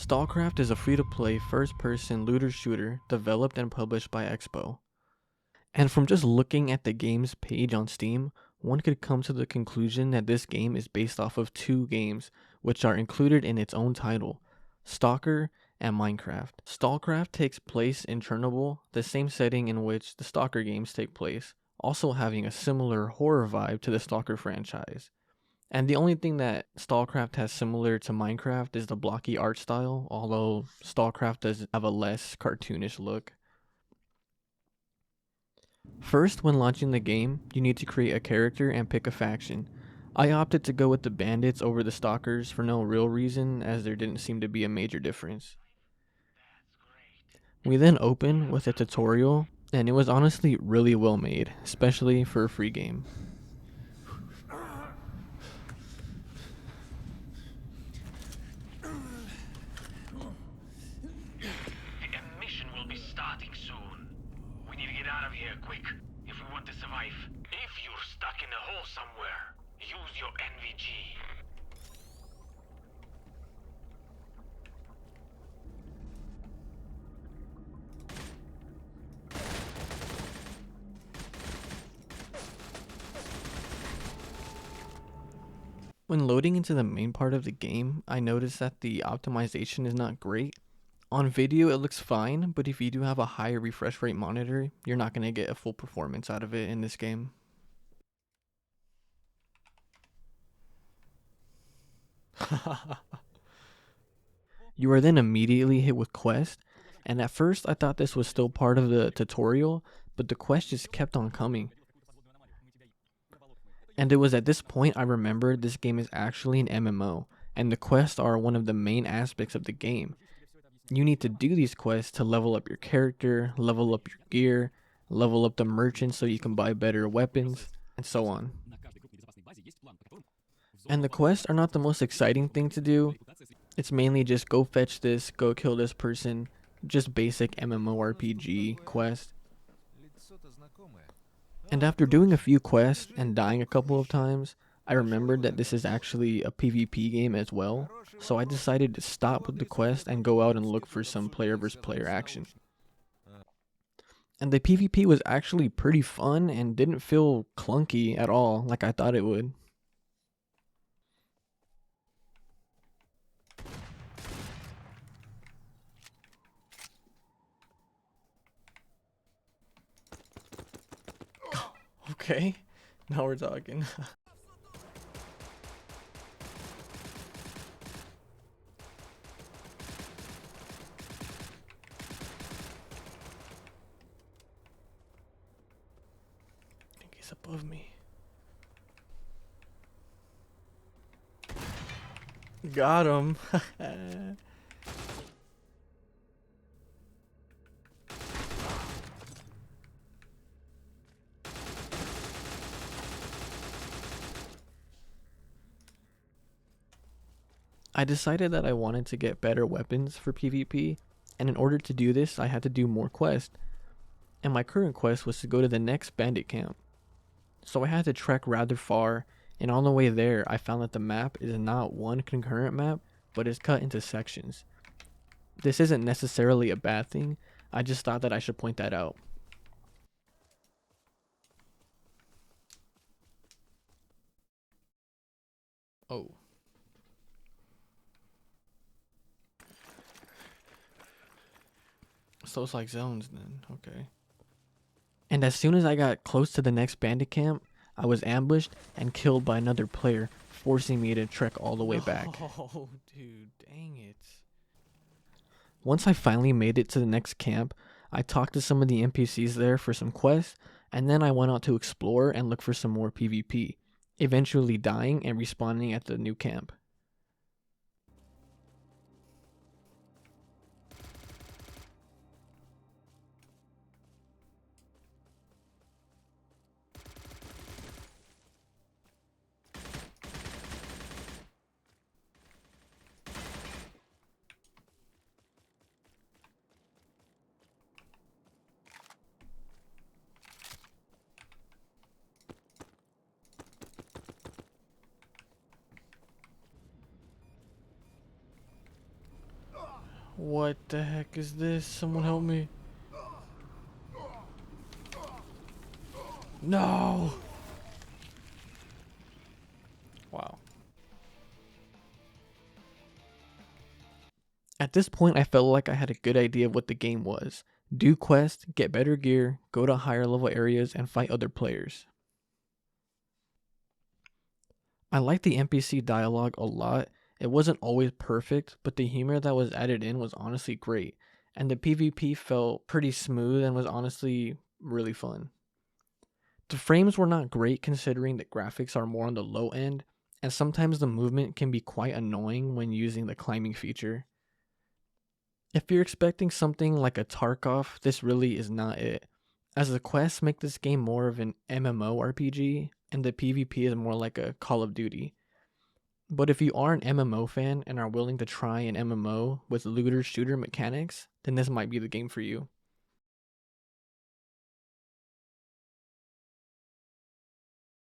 Stalcraft is a free-to-play first-person looter shooter developed and published by Expo. And from just looking at the game's page on Steam, one could come to the conclusion that this game is based off of two games, which are included in its own title, Stalker and Minecraft. Stalcraft takes place in Chernobyl, the same setting in which the Stalker games take place, also having a similar horror vibe to the Stalker franchise. And the only thing that Stalcraft has similar to Minecraft is the blocky art style, although Stalcraft does have a less cartoonish look. First, when launching the game, you need to create a character and pick a faction. I opted to go with the bandits over the stalkers for no real reason, as there didn't seem to be a major difference. We then open with a tutorial, and it was honestly really well made, especially for a free game. The mission will be starting soon. We need to get out of here quick if we want to survive. If you're stuck in a hole somewhere, use your NVG. When loading into the main part of the game, I noticed that the optimization is not great. On video it looks fine, but if you do have a higher refresh rate monitor, you're not going to get a full performance out of it in this game. You are then immediately hit with quests, and at first I thought this was still part of the tutorial, but the quest just kept on coming. And it was at this point I remembered this game is actually an MMO, and the quests are one of the main aspects of the game. You need to do these quests to level up your character, level up your gear, level up the merchant so you can buy better weapons, and so on. And the quests are not the most exciting thing to do. It's mainly just go fetch this, go kill this person, just basic MMORPG quest. And after doing a few quests and dying a couple of times, I remembered that this is actually a PvP game as well, so I decided to stop with the quest and go out and look for some player versus player action. And the PvP was actually pretty fun and didn't feel clunky at all like I thought it would. Okay, now we're talking. I think he's above me. Got him. I decided that I wanted to get better weapons for PvP, and in order to do this, I had to do more quests. And my current quest was to go to the next bandit camp. So I had to trek rather far, and on the way there, I found that the map is not one concurrent map, but is cut into sections. This isn't necessarily a bad thing, I just thought that I should point that out. Oh. So it's like zones then, okay. And as soon as I got close to the next bandit camp, I was ambushed and killed by another player, forcing me to trek all the way back. Oh, dude, dang it. Once I finally made it to the next camp, I talked to some of the NPCs there for some quests, and then I went out to explore and look for some more PvP, eventually dying and respawning at the new camp. What the heck is this? Someone help me. No! Wow. At this point, I felt like I had a good idea of what the game was. Do quests, get better gear, go to higher level areas, and fight other players. I liked the NPC dialogue a lot. It wasn't always perfect, but the humor that was added in was honestly great. And the PvP felt pretty smooth and was honestly really fun. The frames were not great considering the graphics are more on the low end, and sometimes the movement can be quite annoying when using the climbing feature. If you're expecting something like a Tarkov, this really is not it, as the quests make this game more of an MMORPG, and the PvP is more like a Call of Duty. But if you are an MMO fan and are willing to try an MMO with looter shooter mechanics, then this might be the game for you.